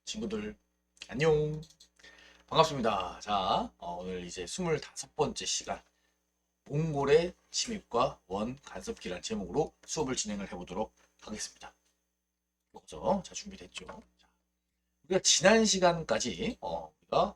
친구들 안녕 반갑습니다. 자, 오늘 이제 25번째 시간 몽골의 침입과 원 간섭기란 제목으로 수업을 진행을 해보도록 하겠습니다. 여기서 자 준비됐죠? 자, 우리가 지난 시간까지 우리가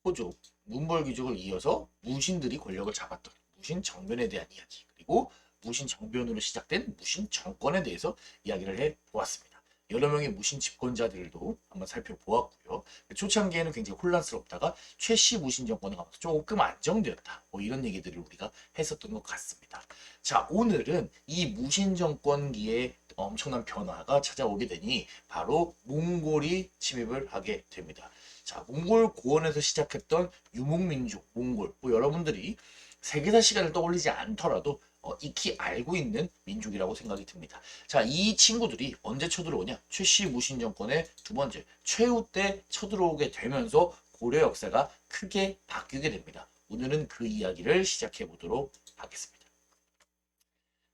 호족, 문벌 귀족을 이어서 무신들이 권력을 잡았던 무신 정변에 대한 이야기, 그리고 무신 정변으로 시작된 무신 정권에 대해서 이야기를 해 보았습니다. 여러 명의 무신 집권자들도 한번 살펴보았고요. 초창기에는 굉장히 혼란스럽다가 최씨 무신 정권을 가면서 조금 안정되었다. 뭐 이런 얘기들을 우리가 했었던 것 같습니다. 자, 오늘은 이 무신 정권기에 엄청난 변화가 찾아오게 되니 바로 몽골이 침입을 하게 됩니다. 자, 몽골 고원에서 시작했던 유목민족, 몽골, 뭐 여러분들이 세계사 시간을 떠올리지 않더라도 익히 알고 있는 민족이라고 생각이 듭니다. 자, 이 친구들이 언제 쳐들어오냐? 최씨 무신 정권의 두 번째, 최후 때 쳐들어오게 되면서 고려 역사가 크게 바뀌게 됩니다. 오늘은 그 이야기를 시작해 보도록 하겠습니다.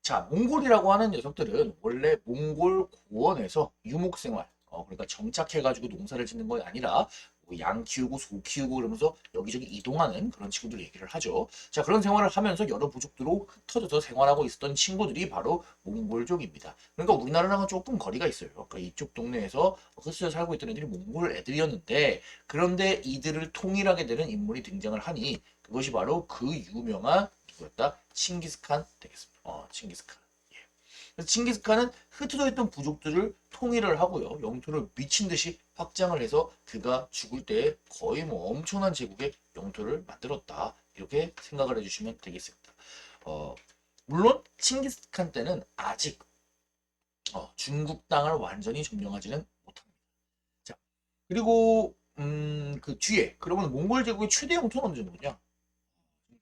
자, 몽골이라고 하는 녀석들은 원래 몽골 고원에서 유목생활, 그러니까 정착해가지고 농사를 짓는 게 아니라 뭐양 키우고 소 키우고 그러면서 여기저기 이동하는 그런 친구들 얘기를 하죠. 자, 그런 생활을 하면서 여러 부족들로 흩어져서 생활하고 있었던 친구들이 바로 몽골족입니다. 그러니까 우리나라랑은 조금 거리가 있어요. 그러니까 이쪽 동네에서 흩어져 살고 있던 애들이 몽골 애들이었는데, 그런데 이들을 통일하게 되는 인물이 등장을 하니 그것이 바로 그 유명한 누구였다? 칭기스칸 되겠습니다. 칭기스칸. 예. 그래서 칭기스칸은 흩어져 있던 부족들을 통일을 하고요. 영토를 미친 듯이 확장을 해서 그가 죽을 때 거의 뭐 엄청난 제국의 영토를 만들었다. 이렇게 생각을 해주시면 되겠습니다. 어, 물론 칭기스칸 때는 아직 중국 땅을 완전히 점령하지는 못합니다. 자, 그리고 그 뒤에 그러면 몽골 제국의 최대 영토는 언제 누구냐?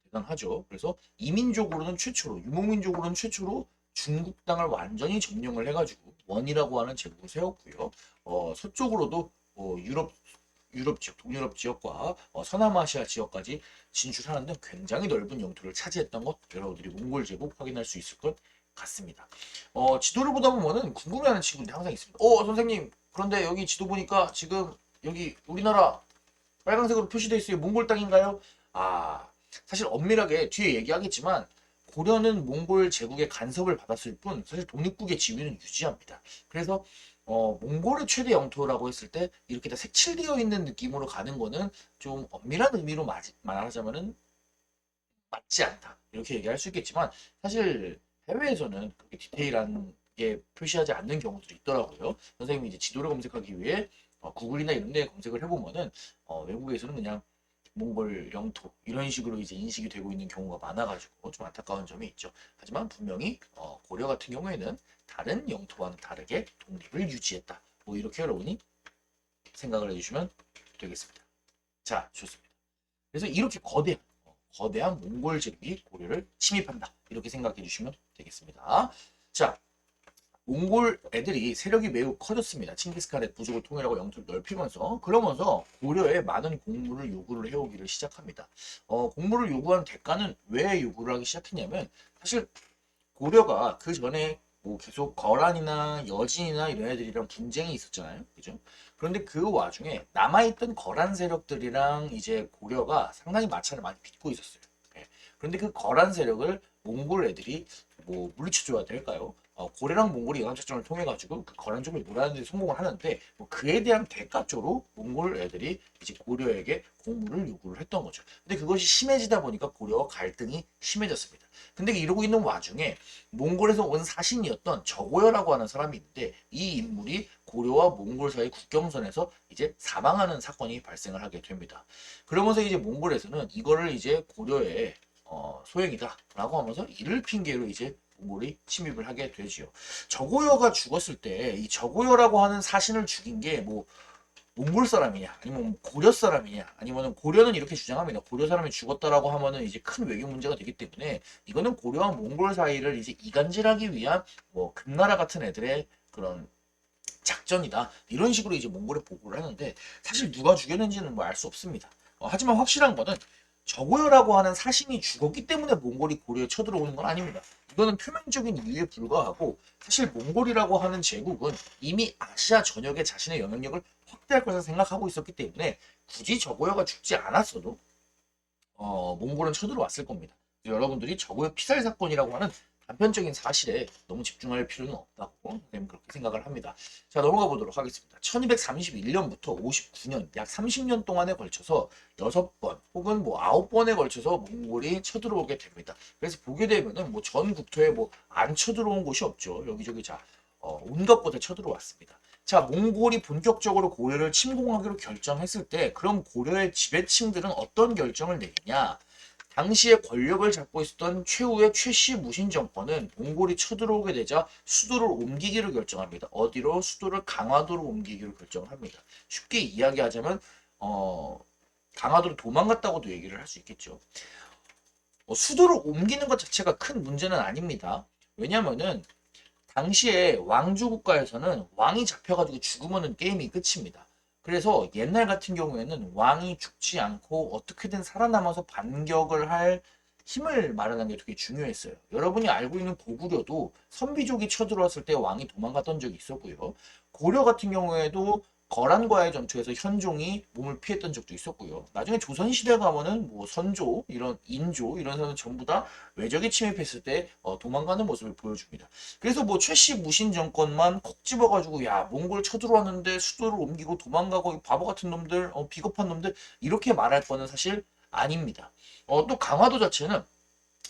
대단하죠. 그래서 이민족으로는 최초로, 유목민족으로는 최초로 중국 땅을 완전히 점령을 해가지고 원이라고 하는 제국을 세웠고요. 서쪽으로도 유럽 지역, 동유럽 지역과 서남아시아 지역까지 진출하는데 굉장히 넓은 영토를 차지했던 것 여러분들이 몽골 제국 확인할 수 있을 것 같습니다. 지도를 보다 보면은 궁금해하는 친구들이 항상 있습니다. 선생님, 그런데 여기 지도 보니까 지금 여기 우리나라 빨간색으로 표시되어 있어요. 몽골 땅인가요? 사실 엄밀하게 뒤에 얘기하겠지만 고려는 몽골 제국의 간섭을 받았을 뿐 사실 독립국의 지위는 유지합니다. 그래서 몽골의 최대 영토라고 했을 때 이렇게 다 색칠되어 있는 느낌으로 가는 거는 좀 엄밀한 의미로 말하자면은 맞지 않다. 이렇게 얘기할 수 있겠지만 사실 해외에서는 그렇게 디테일한 게 표시하지 않는 경우들이 있더라고요. 선생님이 이제 지도를 검색하기 위해 구글이나 이런 데 검색을 해보면은 외국에서는 그냥 몽골 영토 이런 식으로 이제 인식이 되고 있는 경우가 많아가지고 좀 안타까운 점이 있죠. 하지만 분명히 고려 같은 경우에는 다른 영토와는 다르게 독립을 유지했다. 뭐 이렇게 여러분이 생각을 해주시면 되겠습니다. 자, 좋습니다. 그래서 이렇게 거대한 몽골 제국이 고려를 침입한다. 이렇게 생각해 주시면 되겠습니다. 자, 몽골 애들이 세력이 매우 커졌습니다. 칭기스칸의 부족을 통일하고 영토를 넓히면서 그러면서 고려에 많은 공물을 요구를 해오기를 시작합니다. 공물을 요구한 대가는 왜 요구를 하기 시작했냐면 사실 고려가 그 전에 뭐 계속 거란이나 여진이나 이런 애들이랑 분쟁이 있었잖아요. 그죠? 그런데 그 와중에 남아있던 거란 세력들이랑 이제 고려가 상당히 마찰을 많이 빚고 있었어요. 예. 그런데 그 거란 세력을 몽골 애들이 뭐 물리쳐줘야 될까요? 고려랑 몽골이 연합작전을 통해 가지고 그 거란족을 몰아내는 데 성공을 하는데 뭐 그에 대한 대가적으로 몽골 애들이 이제 고려에게 공물을 요구를 했던 거죠. 근데 그것이 심해지다 보니까 고려와 갈등이 심해졌습니다. 근데 이러고 있는 와중에 몽골에서 온 사신이었던 저고여라고 하는 사람이 있는데 이 인물이 고려와 몽골 사이 국경선에서 이제 사망하는 사건이 발생을 하게 됩니다. 그러면서 이제 몽골에서는 이거를 이제 고려의 소행이다라고 하면서 이를 핑계로 이제 몽골이 침입을 하게 되지요. 저고여가 죽었을 때 이 저고여라고 하는 사신을 죽인 게 뭐 몽골 사람이냐 아니면 고려 사람이냐 아니면 고려는 이렇게 주장합니다. 고려 사람이 죽었다라고 하면은 이제 큰 외교 문제가 되기 때문에 이거는 고려와 몽골 사이를 이제 이간질하기 위한 뭐 금나라 같은 애들의 그런 작전이다 이런 식으로 이제 몽골에 보고를 하는데 사실 누가 죽였는지는 뭐 알 수 없습니다. 하지만 확실한 거는 저고요라고 하는 사신이 죽었기 때문에 몽골이 고려에 쳐들어오는 건 아닙니다. 이거는 표면적인 이유에 불과하고 사실 몽골이라고 하는 제국은 이미 아시아 전역에 자신의 영향력을 확대할 것을 생각하고 있었기 때문에 굳이 저고요가 죽지 않았어도 몽골은 쳐들어왔을 겁니다. 여러분들이 저고요 피살 사건이라고 하는 단편적인 사실에 너무 집중할 필요는 없다고 선생님은 그렇게 생각을 합니다. 자, 넘어가 보도록 하겠습니다. 1231년부터 59년, 약 30년 동안에 걸쳐서 6번 혹은 뭐 9번에 걸쳐서 몽골이 쳐들어오게 됩니다. 그래서 보게 되면은 뭐 전 국토에 뭐 안 쳐들어온 곳이 없죠. 여기저기 온갖 곳에 쳐들어왔습니다. 자, 몽골이 본격적으로 고려를 침공하기로 결정했을 때 그럼 고려의 지배층들은 어떤 결정을 내리냐? 당시에 권력을 잡고 있었던 최후의 최씨 무신 정권은 몽골이 쳐들어오게 되자 수도를 옮기기로 결정합니다. 어디로? 수도를 강화도로 옮기기로 결정을 합니다. 쉽게 이야기하자면 강화도로 도망갔다고도 얘기를 할 수 있겠죠. 수도를 옮기는 것 자체가 큰 문제는 아닙니다. 왜냐면은 당시에 왕조 국가에서는 왕이 잡혀가지고 죽으면은 게임이 끝입니다. 그래서 옛날 같은 경우에는 왕이 죽지 않고 어떻게든 살아남아서 반격을 할 힘을 마련하는 게 되게 중요했어요. 여러분이 알고 있는 고구려도 선비족이 쳐들어왔을 때 왕이 도망갔던 적이 있었고요. 고려 같은 경우에도 거란과의 전투에서 현종이 몸을 피했던 적도 있었고요. 나중에 조선시대 가면은 뭐 선조, 이런 인조 이런 사람 전부 다 외적이 침입했을 때 도망가는 모습을 보여줍니다. 그래서 뭐 최씨 무신 정권만 콕 집어가지고 야 몽골 쳐들어왔는데 수도를 옮기고 도망가고 바보 같은 놈들, 비겁한 놈들 이렇게 말할 거는 사실 아닙니다. 또 강화도 자체는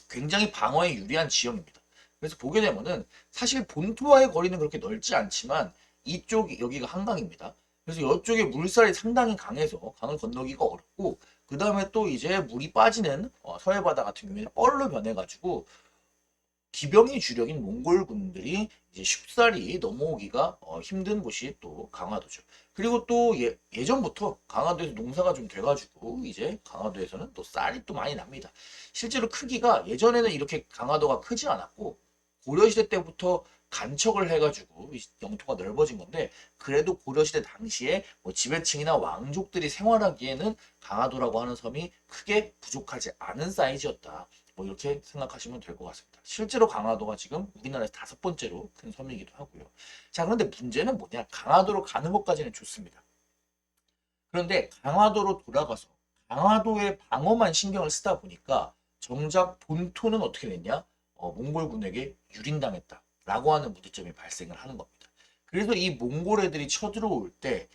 굉장히 방어에 유리한 지형입니다. 그래서 보게 되면은 사실 본토와의 거리는 그렇게 넓지 않지만 이쪽 여기가 한강입니다. 그래서 이쪽에 물살이 상당히 강해서 강을 건너기가 어렵고 그 다음에 또 이제 물이 빠지는 서해 바다 같은 경우에는 뻘로 변해가지고 기병이 주력인 몽골군들이 이제 쉽사리 넘어오기가 힘든 곳이 또 강화도죠. 그리고 또 예전부터 강화도에서 농사가 좀 돼가지고 이제 강화도에서는 또 쌀이 또 많이 납니다. 실제로 크기가 예전에는 이렇게 강화도가 크지 않았고 고려시대 때부터 간척을 해가지고 영토가 넓어진 건데 그래도 고려시대 당시에 뭐 지배층이나 왕족들이 생활하기에는 강화도라고 하는 섬이 크게 부족하지 않은 사이즈였다. 뭐 이렇게 생각하시면 될 것 같습니다. 실제로 강화도가 지금 우리나라에서 5번째로 큰 섬이기도 하고요. 자, 그런데 문제는 뭐냐? 강화도로 가는 것까지는 좋습니다. 그런데 강화도로 돌아가서 강화도의 방어만 신경을 쓰다 보니까 정작 본토는 어떻게 됐냐? 몽골군에게 유린당했다라고 하는 문제점이 발생을 하는 겁니다. 그래서 이 몽골 애들이 쳐들어올 때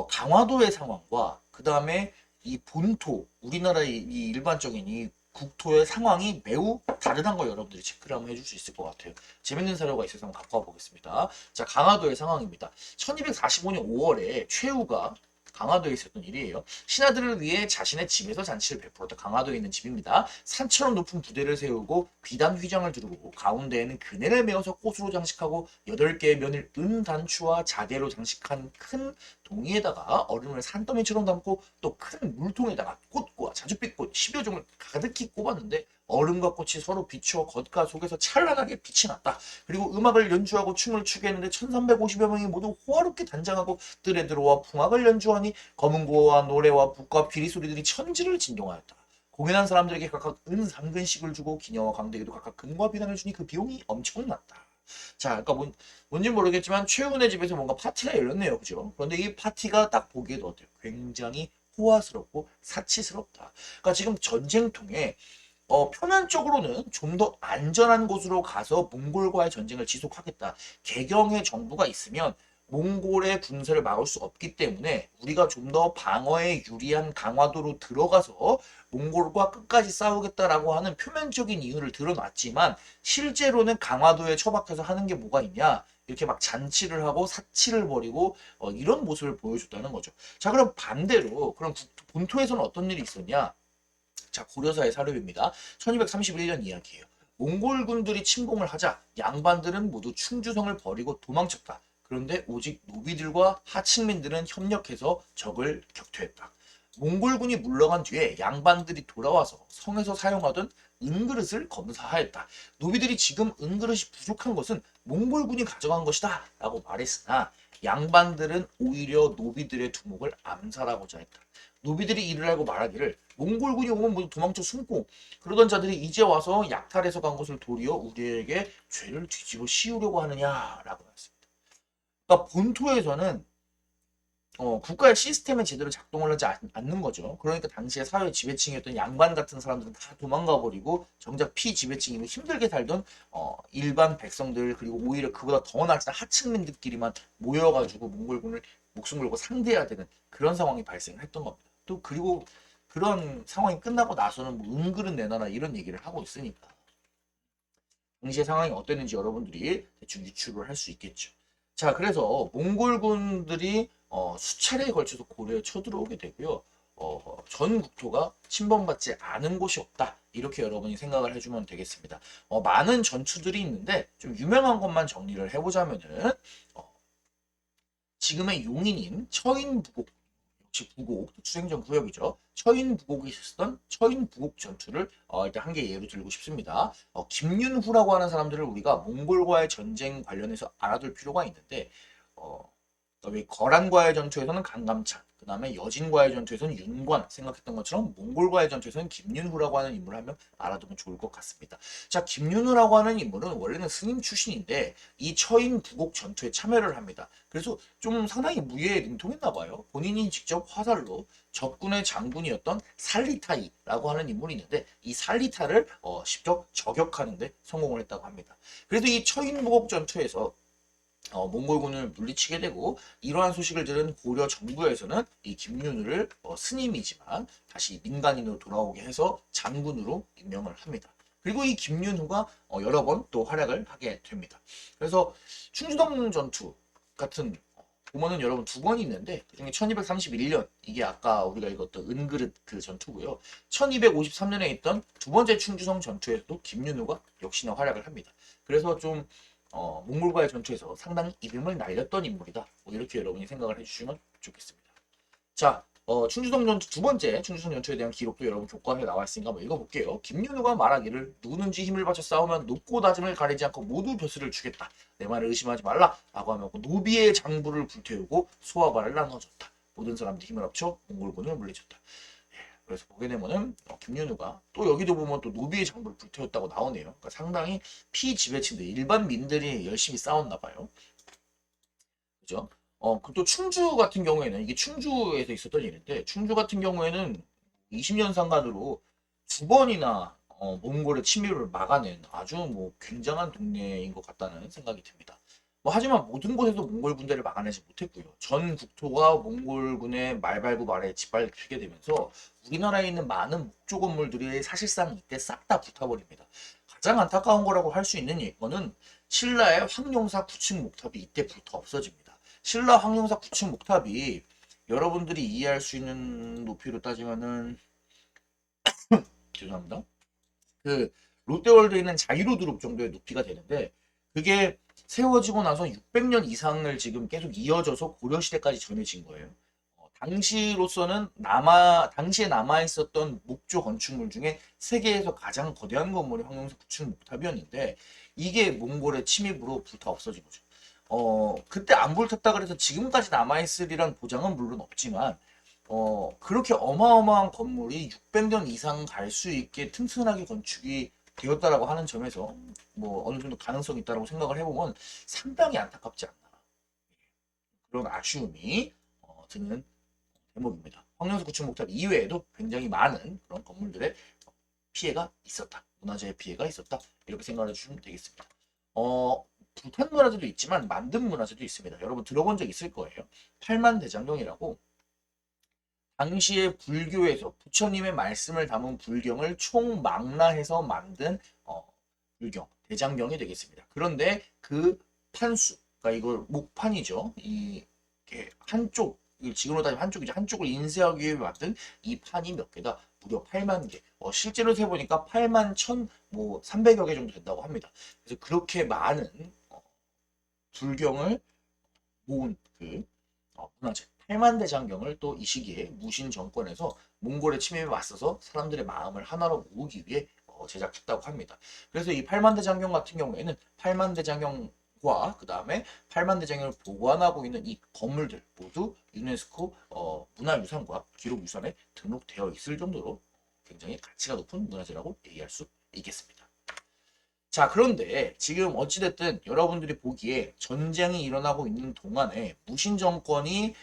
강화도의 상황과 그 다음에 이 본토, 우리나라의 이 일반적인 이 국토의 상황이 매우 다르다는 걸 여러분들이 체크를 한번 해줄 수 있을 것 같아요. 재밌는 사료가 있어서 한번 갖고 와보겠습니다. 자, 강화도의 상황입니다. 1245년 5월에 최후가 강화도에 있었던 일이에요. 신하들을 위해 자신의 집에서 잔치를 베풀었다. 강화도에 있는 집입니다. 산처럼 높은 부대를 세우고 귀단 휘장을 두르고 가운데에는 그네를 메어서 꽃으로 장식하고 8개의 면을 은단추와 자대로 장식한 큰 동이에다가 얼음을 산더미처럼 담고 또 큰 물통에다가 꽃과 자줏빛꽃 10여 종을 가득히 꼽았는데 얼음과 꽃이 서로 비추어 겉과 속에서 찬란하게 빛이 났다. 그리고 음악을 연주하고 춤을 추게 했는데 1350여 명이 모두 호화롭게 단장하고 뜰에 들어와 풍악을 연주하니 검은 고와 노래와 북과 피리 소리들이 천지를 진동하였다. 공연한 사람들에게 각각 은 3근씩을 주고 기녀와 강대에도 각각 금과 비단을 주니 그 비용이 엄청났다. 자, 아까 뭔지 모르겠지만 최훈의 집에서 뭔가 파티가 열렸네요. 그죠? 그런데 이 파티가 딱 보기에도 어때요? 굉장히 호화스럽고 사치스럽다. 그러니까 지금 전쟁통에 표면적으로는 좀 더 안전한 곳으로 가서 몽골과의 전쟁을 지속하겠다. 개경의 정부가 있으면 몽골의 군세를 막을 수 없기 때문에 우리가 좀 더 방어에 유리한 강화도로 들어가서 몽골과 끝까지 싸우겠다라고 하는 표면적인 이유를 드러났지만 실제로는 강화도에 처박혀서 하는 게 뭐가 있냐? 이렇게 막 잔치를 하고 사치를 벌이고 이런 모습을 보여줬다는 거죠. 자, 그럼 반대로 그럼 본토에서는 어떤 일이 있었냐? 자, 고려사의 사료입니다. 1231년 이야기예요. 몽골군들이 침공을 하자 양반들은 모두 충주성을 버리고 도망쳤다. 그런데 오직 노비들과 하층민들은 협력해서 적을 격퇴했다. 몽골군이 물러간 뒤에 양반들이 돌아와서 성에서 사용하던 은그릇을 검사하였다. 노비들이 지금 은그릇이 부족한 것은 몽골군이 가져간 것이다 라고 말했으나 양반들은 오히려 노비들의 두목을 암살하고자 했다. 노비들이 이를 알고 말하기를 몽골군이 오면 모두 도망쳐 숨고 그러던 자들이 이제 와서 약탈해서 간 것을 도리어 우리에게 죄를 뒤집어 씌우려고 하느냐라고 했습니다. 그러니까 본토에서는 국가의 시스템에 제대로 작동을 하지 않는 거죠. 그러니까 당시에 사회 지배층이었던 양반 같은 사람들은 다 도망가 버리고 정작 피지배층이고 힘들게 살던 일반 백성들 그리고 오히려 그보다 더 낮은 하층민들끼리만 모여가지고 몽골군을 목숨 걸고 상대해야 되는 그런 상황이 발생했던 겁니다. 또 그리고 그런 상황이 끝나고 나서는 뭐 은그릇 내놔라 이런 얘기를 하고 있으니까 당시의 상황이 어땠는지 여러분들이 대충 유추를 할 수 있겠죠. 자, 그래서 몽골군들이 수차례에 걸쳐서 고려에 쳐들어오게 되고요. 전 국토가 침범받지 않은 곳이 없다. 이렇게 여러분이 생각을 해주면 되겠습니다. 많은 전투들이 있는데 좀 유명한 것만 정리를 해보자면은 지금의 용인인 처인부곡 역시 부곡 수행전 구역이죠. 처인부곡이 있었던 처인부곡 전투를 일단 한 개 예로 들고 싶습니다. 김윤후라고 하는 사람들을 우리가 몽골과의 전쟁 관련해서 알아둘 필요가 있는데 그다음에 거란과의 전투에서는 강감찬, 그 다음에 여진과의 전투에서는 윤관 생각했던 것처럼 몽골과의 전투에서는 김윤후라고 하는 인물을 한 명 알아두면 좋을 것 같습니다. 자, 김윤후라고 하는 인물은 원래는 스님 출신인데 이 처인 부곡 전투에 참여를 합니다. 그래서 좀 상당히 무예에 능통했나 봐요. 본인이 직접 화살로 적군의 장군이었던 살리타이라고 하는 인물이 있는데 이 살리타를 직접 저격하는데 성공을 했다고 합니다. 그래서 이 처인 부곡 전투에서 몽골군을 물리치게 되고 이러한 소식을 들은 고려 정부에서는 이 김윤우를 스님이지만 다시 민간인으로 돌아오게 해서 장군으로 임명을 합니다. 그리고 이 김윤후가 여러 번 또 활약을 하게 됩니다. 그래서 충주동 전투 같은 보면은 여러분 두 번이 있는데 그중에 1231년 이게 아까 우리가 읽었던 은그릇 그 전투고요. 1253년에 있던 두 번째 충주성 전투에서도 김윤후가 역시나 활약을 합니다. 그래서 좀 몽골과의 전투에서 상당히 이름을 날렸던 인물이다. 뭐 이렇게 여러분이 생각을 해주시면 좋겠습니다. 자, 충주성 전투 두 번째 충주성 전투에 대한 기록도 여러분 교과서에 나와 있으니까 한번 읽어볼게요. 김윤우가 말하기를 누구든지 힘을 바쳐 싸우면 높고 낮음을 가리지 않고 모두 벼슬을 주겠다. 내 말을 의심하지 말라. 라고 하며 노비의 장부를 불태우고 소화발을 나눠줬다. 모든 사람들이 힘을 합쳐 몽골군을 물리쳤다. 그래서 보게 되면은 김윤우가 또 여기도 보면 또 노비의 장부를 불태웠다고 나오네요. 그러니까 상당히 피지배층들 일반 민들이 열심히 싸웠나 봐요. 그죠? 그또 충주 같은 경우에는 이게 충주에서 있었던 일인데 충주 같은 경우에는 20년 상간으로 두 번이나 몽골의 침입을 막아낸 아주 뭐 굉장한 동네인 것 같다는 생각이 듭니다. 뭐 하지만 모든 곳에서 몽골 군대를 막아내지 못했고요. 전 국토가 몽골군의 말발굽 아래에 짓밟히게 되면서 우리나라에 있는 많은 목조 건물들이 사실상 이때 싹 다 붙어버립니다. 가장 안타까운 거라고 할 수 있는 거는 신라의 황룡사 9층 목탑이 이때 불타 없어집니다. 신라 황룡사 9층 목탑이 여러분들이 이해할 수 있는 높이로 따지면은 죄송합니다. 그 롯데월드에 있는 자유로드롭 정도의 높이가 되는데 그게 세워지고 나서 600년 이상을 지금 계속 이어져서 고려시대까지 전해진 거예요. 당시로서는 당시에 남아있었던 목조 건축물 중에 세계에서 가장 거대한 건물이 황룡사 9층 목탑이었는데 이게 몽골의 침입으로 불타 없어진 거죠. 그때 안 불탔다 그래서 지금까지 남아있으리란 보장은 물론 없지만 그렇게 어마어마한 건물이 600년 이상 갈 수 있게 튼튼하게 건축이 되었다라고 하는 점에서 뭐 어느 정도 가능성이 있다고 생각을 해보면 상당히 안타깝지 않나 그런 아쉬움이 드는 대목입니다. 황령수 구축 목탑 이외에도 굉장히 많은 그런 건물들의 피해가 있었다. 문화재의 피해가 있었다. 이렇게 생각해 주시면 되겠습니다. 불탄 문화재도 있지만 만든 문화재도 있습니다. 여러분 들어본 적 있을 거예요. 팔만대장경이라고 당시에 불교에서 부처님의 말씀을 담은 불경을 총망라해서 만든 불경, 대장경이 되겠습니다. 그런데 그 판수, 그러니까 이걸 목판이죠. 이게 한쪽, 지금으로 따지면 한쪽이죠. 한쪽을 인쇄하기 위해 만든 이 판이 몇 개다? 무려 8만 개. 실제로 세보니까 8만 300여 개 정도 된다고 합니다. 그래서 그렇게 많은 불경을 모은 그 문화재. 8만 대장경을 또 이 시기에 무신 정권에서 몽골의 침입에 맞서서 사람들의 마음을 하나로 모으기 위해 제작했다고 합니다. 그래서 이 8만 대장경 같은 경우에는 8만 대장경과 그 다음에 8만 대장경을 보관하고 있는 이 건물들 모두 유네스코 문화유산과 기록유산에 등록되어 있을 정도로 굉장히 가치가 높은 문화재라고 얘기할 수 있겠습니다. 자, 그런데 지금 어찌됐든 여러분들이 보기에 전쟁이 일어나고 있는 동안에 무신 정권이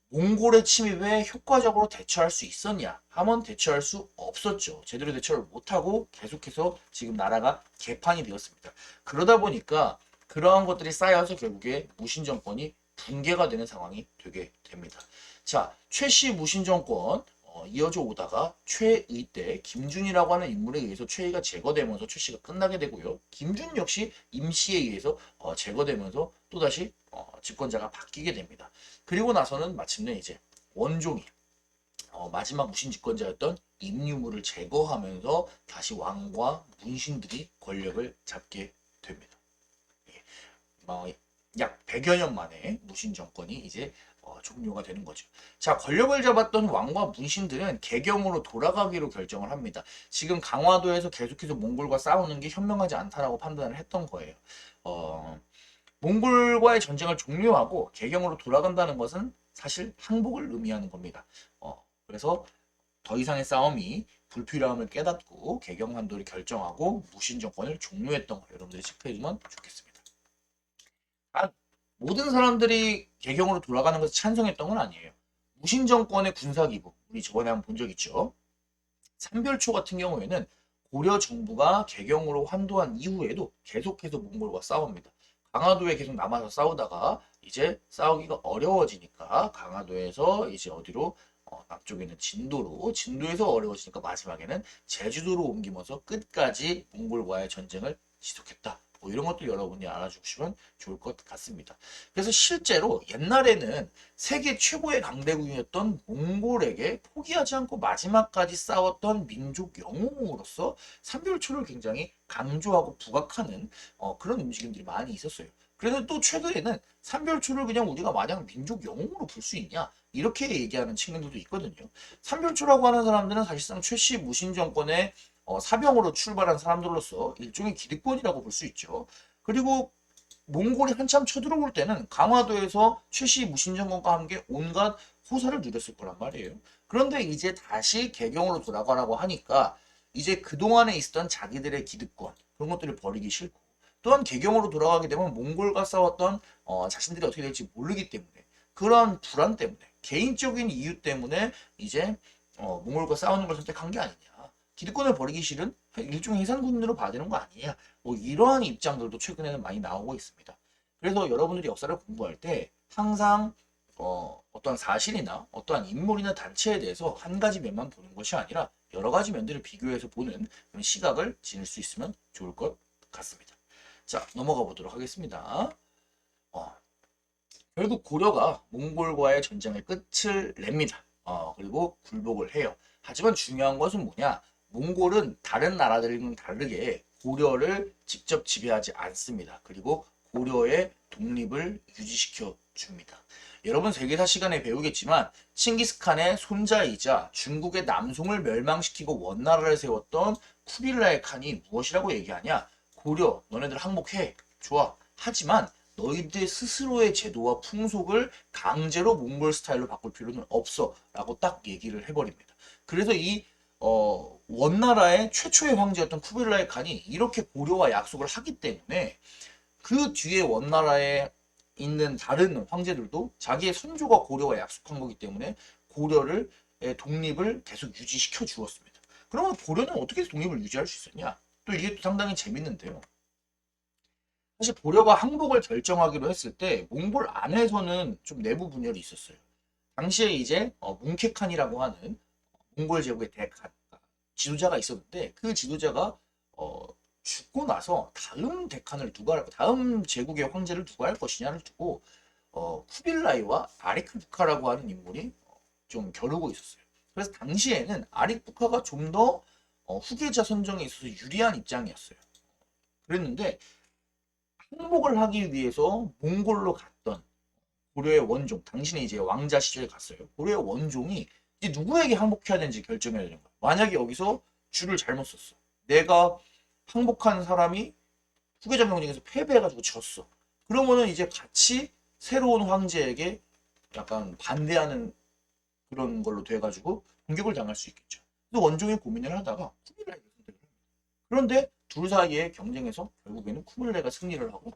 몽골의 침입에 효과적으로 대처할 수 있었냐 하면 대처할 수 없었죠. 제대로 대처를 못하고 계속해서 지금 나라가 개판이 되었습니다. 그러다 보니까 그러한 것들이 쌓여서 결국에 무신 정권이 붕괴가 되는 상황이 되게 됩니다. 자, 최씨 무신 정권 이어져 오다가 최의 때 김준이라고 하는 인물에 의해서 최의가 제거되면서 최씨가 끝나게 되고요. 김준 역시 임씨에 의해서 제거되면서 또다시 집권자가 바뀌게 됩니다. 그리고 나서는 마침내 이제 원종이 마지막 무신 집권자였던 임유무를 제거하면서 다시 왕과 문신들이 권력을 잡게 됩니다. 예. 약 100여 년 만에 무신 정권이 이제 종료가 되는 거죠. 자, 권력을 잡았던 왕과 문신들은 개경으로 돌아가기로 결정을 합니다. 지금 강화도에서 계속해서 몽골과 싸우는 게 현명하지 않다라고 판단을 했던 거예요. 몽골과의 전쟁을 종료하고 개경으로 돌아간다는 것은 사실 항복을 의미하는 겁니다. 그래서 더 이상의 싸움이 불필요함을 깨닫고 개경한도를 결정하고 무신 정권을 종료했던 거 여러분들이 체크해주면 좋겠습니다. 모든 사람들이 개경으로 돌아가는 것을 찬성했던 건 아니에요. 무신 정권의 군사기구, 우리 저번에 한번 본 적 있죠. 삼별초 같은 경우에는 고려 정부가 개경으로 환도한 이후에도 계속해서 몽골과 싸웁니다. 강화도에 계속 남아서 싸우다가 이제 싸우기가 어려워지니까 강화도에서 이제 어디로 남쪽에 있는 진도로, 진도에서 어려워지니까 마지막에는 제주도로 옮기면서 끝까지 몽골과의 전쟁을 지속했다. 뭐 이런 것도 여러분이 알아주시면 좋을 것 같습니다. 그래서 실제로 옛날에는 세계 최고의 강대국이었던 몽골에게 포기하지 않고 마지막까지 싸웠던 민족 영웅으로서 삼별초를 굉장히 강조하고 부각하는 그런 움직임들이 많이 있었어요. 그래서 또 최근에는 삼별초를 그냥 우리가 마냥 민족 영웅으로 볼 수 있냐 이렇게 얘기하는 측면들도 있거든요. 삼별초라고 하는 사람들은 사실상 최씨 무신 정권의 사병으로 출발한 사람들로서 일종의 기득권이라고 볼 수 있죠. 그리고 몽골이 한참 쳐들어올 때는 강화도에서 최씨 무신정권과 함께 온갖 호사를 누렸을 거란 말이에요. 그런데 이제 다시 개경으로 돌아가라고 하니까 이제 그동안에 있었던 자기들의 기득권 그런 것들을 버리기 싫고 또한 개경으로 돌아가게 되면 몽골과 싸웠던 자신들이 어떻게 될지 모르기 때문에 그런 불안 때문에 개인적인 이유 때문에 이제 몽골과 싸우는 걸 선택한 게 아니냐. 기득권을 버리기 싫은 일종의 해산군으로 봐주는 거 아니냐. 뭐 이러한 입장들도 최근에는 많이 나오고 있습니다. 그래서 여러분들이 역사를 공부할 때 항상 어떠한 사실이나 어떠한 인물이나 단체에 대해서 한 가지 면만 보는 것이 아니라 여러 가지 면들을 비교해서 보는 그런 시각을 지닐 수 있으면 좋을 것 같습니다. 자, 넘어가 보도록 하겠습니다. 결국 고려가 몽골과의 전쟁의 끝을 냅니다. 그리고 굴복을 해요. 하지만 중요한 것은 뭐냐? 몽골은 다른 나라들과는 다르게 고려를 직접 지배하지 않습니다. 그리고 고려의 독립을 유지시켜 줍니다. 여러분 세계사 시간에 배우겠지만 칭기스칸의 손자이자 중국의 남송을 멸망시키고 원나라를 세웠던 쿠빌라이 칸이 무엇이라고 얘기하냐? 고려 너네들 항복해. 좋아. 하지만 너희들 스스로의 제도와 풍속을 강제로 몽골 스타일로 바꿀 필요는 없어 라고 딱 얘기를 해버립니다. 그래서 이 원나라의 최초의 황제였던 쿠빌라이 칸이 이렇게 고려와 약속을 하기 때문에 그 뒤에 원나라에 있는 다른 황제들도 자기의 선조가 고려와 약속한 거기 때문에 고려를 독립을 계속 유지시켜 주었습니다. 그러면 고려는 어떻게 해서 독립을 유지할 수 있었냐? 또 이게 또 상당히 재밌는데요. 사실 고려가 항복을 결정하기로 했을 때 몽골 안에서는 좀 내부 분열이 있었어요. 당시에 이제 뭉케칸이라고 하는 몽골 제국의 대칸 지도자가 있었는데 그 지도자가 죽고 나서 다음 대칸을 누가 할 다음 제국의 황제를 누가 할 것이냐를 두고 쿠빌라이와 아리크부카라고 하는 인물이 좀 겨루고 있었어요. 그래서 당시에는 아리크부카가 좀 더 후계자 선정에 있어서 유리한 입장이었어요. 그랬는데 항복을 하기 위해서 몽골로 갔던 고려의 원종, 당신이 이제 왕자 시절에 갔어요. 고려의 원종이 이제 누구에게 항복해야 되는지 결정해야 되는 거야. 만약에 여기서 줄을 잘못 썼어. 내가 항복한 사람이 후계자 경쟁에서 패배해가지고 졌어. 그러면은 이제 같이 새로운 황제에게 약간 반대하는 그런 걸로 돼가지고 공격을 당할 수 있겠죠. 그래서 원종이 고민을 하다가 쿠빌라이를 선택을 합니다. 그런데 둘 사이의 경쟁에서 결국에는 쿠빌라이가 승리를 하고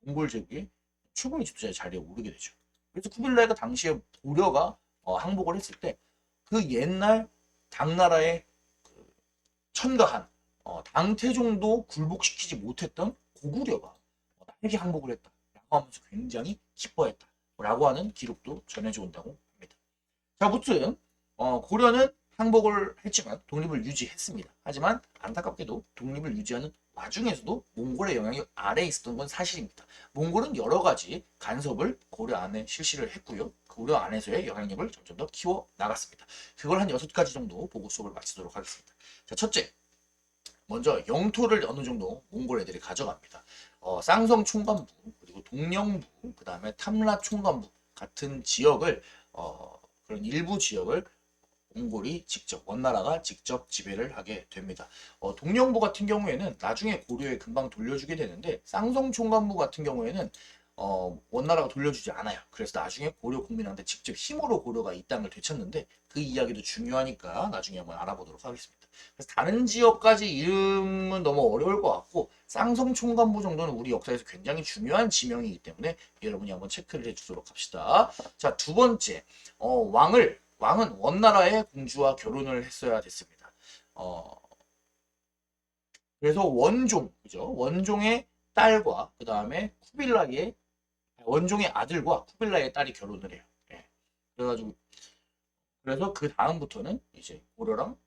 몽골 제국의 최고의 지도자의 자리에 오르게 되죠. 그래서 쿠빌라이가 당시에 고려가 항복을 했을 때 그 옛날 당나라의 그 천가한 당태종도 굴복시키지 못했던 고구려가 나에게 항복을 했다라고 하면서 굉장히 기뻐했다라고 하는 기록도 전해져 온다고 합니다. 자, 무튼 고려는 항복을 했지만 독립을 유지했습니다. 하지만 안타깝게도 독립을 유지하는 와중에서도 몽골의 영향이 아래에 있었던 건 사실입니다. 몽골은 여러 가지 간섭을 고려 안에 실시를 했고요. 고려 안에서의 영향력을 점점 더 키워 나갔습니다. 그걸 한 6가지 정도 보고 수업을 마치도록 하겠습니다. 자, 첫째, 먼저 영토를 어느 정도 몽골 애들이 가져갑니다. 쌍성 총관부, 그리고 동령부, 그 다음에 탐라 총관부 같은 지역을 그런 일부 지역을 몽골이 직접 원나라가 직접 지배를 하게 됩니다. 동령부 같은 경우에는 나중에 고려에 금방 돌려주게 되는데 쌍성 총관부 같은 경우에는 원나라가 돌려주지 않아요. 그래서 나중에 고려 국민한테 직접 힘으로 고려가 이 땅을 되찾는데 그 이야기도 중요하니까 나중에 한번 알아보도록 하겠습니다. 그래서 다른 지역까지 이름은 너무 어려울 것 같고 쌍성 총관부 정도는 우리 역사에서 굉장히 중요한 지명이기 때문에 여러분이 한번 체크를 해주도록 합시다. 자, 두 번째, 왕은 원나라의 공주와 결혼을 했어야 됐습니다. 그래서 그죠? 원종의 딸과 그 다음에 원종의 아들과 쿠빌라의 딸이 결혼을 해요. 예. 그래서 그 다음부터는 이제 고려랑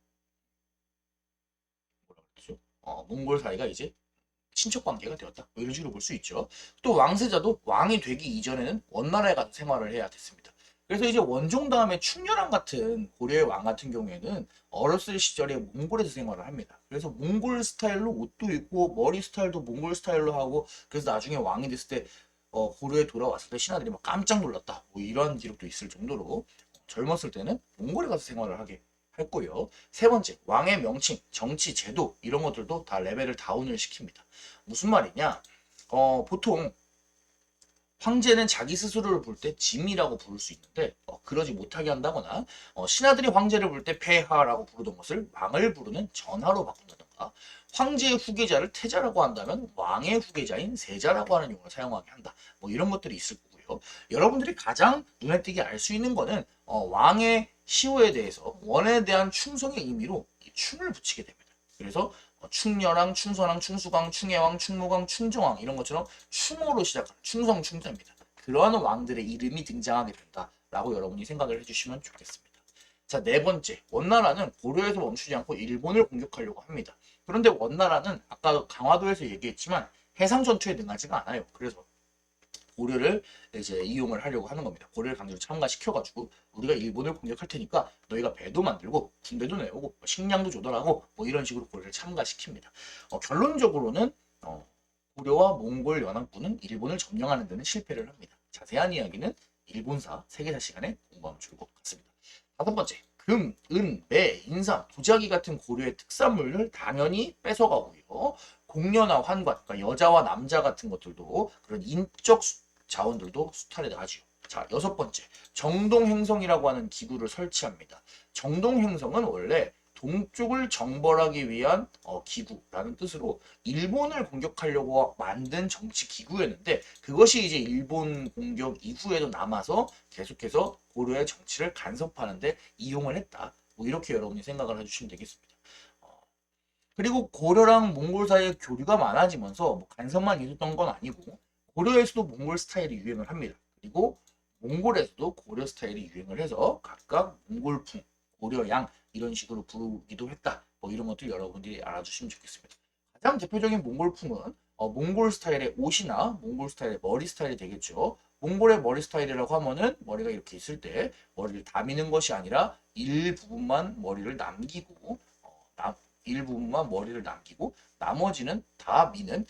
뭐라 그랬죠? 몽골 사이가 이제 친척 관계가 되었다. 뭐 이런 식으로 볼 수 있죠. 또 왕세자도 왕이 되기 이전에는 원나라에 가서 생활을 해야 됐습니다. 그래서 이제 원종 다음에 충렬왕 같은 고려의 왕 같은 경우에는 어렸을 시절에 몽골에서 생활을 합니다. 그래서 몽골 스타일로 옷도 입고 머리 스타일도 몽골 스타일로 하고 그래서 나중에 왕이 됐을 때 고려에 돌아왔을 때 신하들이 막 깜짝 놀랐다. 뭐 이런 기록도 있을 정도로 젊었을 때는 몽골에 가서 생활을 하게 했고요. 세 번째, 왕의 명칭, 정치, 제도 이런 것들도 다 레벨을 다운을 시킵니다. 무슨 말이냐? 보통 황제는 자기 스스로를 부를 때 짐이라고 부를 수 있는데 그러지 못하게 한다거나 신하들이 황제를 부를 때 폐하라고 부르던 것을 왕을 부르는 전하로 바꾼다던가 황제의 후계자를 태자라고 한다면 왕의 후계자인 세자라고 하는 용어를 사용하게 한다. 뭐 이런 것들이 있을 거고요. 여러분들이 가장 눈에 띄게 알 수 있는 거는 왕의 시호에 대해서 원에 대한 충성의 의미로 이 충을 붙이게 됩니다. 그래서 충렬왕, 충선왕, 충수광, 충해왕, 충무광, 충정왕 이런 것처럼 충어로 시작하는 충성, 충자입니다. 그러한 왕들의 이름이 등장하게 된다라고 여러분이 생각을 해주시면 좋겠습니다. 자, 네 번째, 원나라는 고려에서 멈추지 않고 일본을 공격하려고 합니다. 그런데 원나라는 아까 강화도에서 얘기했지만 해상 전투에 능하지가 않아요. 그래서 고려를 이제 이용을 하려고 하는 겁니다. 고려를 강제로 참가시켜가지고 우리가 일본을 공격할 테니까 너희가 배도 만들고 군대도 내오고 식량도 조달하고 뭐 이런 식으로 고려를 참가시킵니다. 결론적으로는 고려와 몽골 연합군은 일본을 점령하는 데는 실패를 합니다. 자세한 이야기는 일본사 세계사 시간에 공부하면 좋을 것 같습니다. 다섯 번째, 금, 은, 매, 인삼, 도자기 같은 고려의 특산물을 당연히 뺏어가고요. 공려나 환관, 그러니까 여자와 남자 같은 것들도 그런 인적 자원들도 수탈에 나가죠. 자, 여섯 번째, 정동행성이라고 하는 기구를 설치합니다. 정동행성은 원래 동쪽을 정벌하기 위한 기구라는 뜻으로 일본을 공격하려고 만든 정치 기구였는데 그것이 이제 일본 공격 이후에도 남아서 계속해서 고려의 정치를 간섭하는데 이용을 했다. 뭐 이렇게 여러분이 생각을 해주시면 되겠습니다. 그리고 고려랑 몽골 사이에 교류가 많아지면서 뭐 간섭만 있었던 건 아니고 고려에서도 몽골 스타일이 유행을 합니다. 그리고 몽골에서도 고려 스타일이 유행을 해서 각각 몽골풍, 고려양 이런 식으로 부르기도 했다. 뭐 이런 것들 여러분들이 알아주시면 좋겠습니다. 가장 대표적인 몽골풍은 몽골 스타일의 옷이나 몽골 스타일의 머리 스타일이 되겠죠. 몽골의 머리 스타일이라고 하면은 머리가 이렇게 있을 때 머리를 다 미는 것이 아니라 일부분만 머리를 남기고 일부분만 머리를 남기고 나머지는 다 미는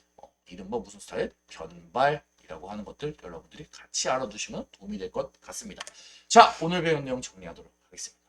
이른바 무슨 스타일? 변발이라고 하는 것들 여러분들이 같이 알아두시면 도움이 될 것 같습니다. 자, 오늘 배운 내용 정리하도록 하겠습니다.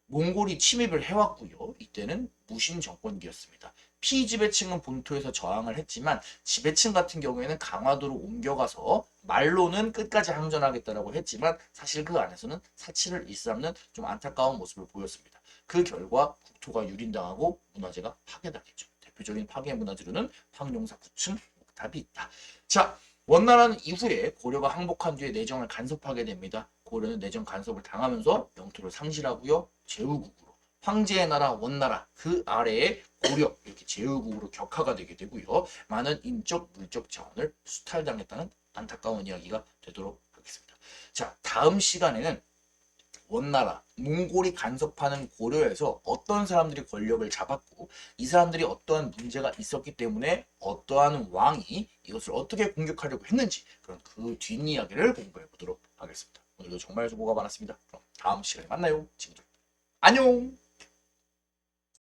몽골이 침입을 해왔고요. 이때는 무신 정권기였습니다. 피지배층은 본토에서 저항을 했지만 지배층 같은 경우에는 강화도로 옮겨가서 말로는 끝까지 항전하겠다라고 했지만 사실 그 안에서는 사치를 일삼는 좀 안타까운 모습을 보였습니다. 그 결과 국토가 유린당하고 문화재가 파괴당했죠. 대표적인 파괴 문화재로는 황룡사 9층 옥탑이 있다. 자, 원나라는 이후에 고려가 항복한 뒤에 내정을 간섭하게 됩니다. 고려는 내정 간섭을 당하면서 영토를 상실하고요. 제후국으로 황제의 나라 원나라 그 아래에 고려 이렇게 제후국으로 격화가 되게 되고요. 많은 인적 물적 자원을 수탈당했다는 안타까운 이야기가 되도록 하겠습니다. 자, 다음 시간에는 원나라, 몽골이 간섭하는 고려에서 어떤 사람들이 권력을 잡았고 이 사람들이 어떠한 문제가 있었기 때문에 어떠한 왕이 이것을 어떻게 공격하려고 했는지 그런 그 뒷이야기를 공부해 보도록 하겠습니다. 오늘도 정말 수고가 많았습니다. 그럼 다음 시간에 만나요. 친구들. 안녕!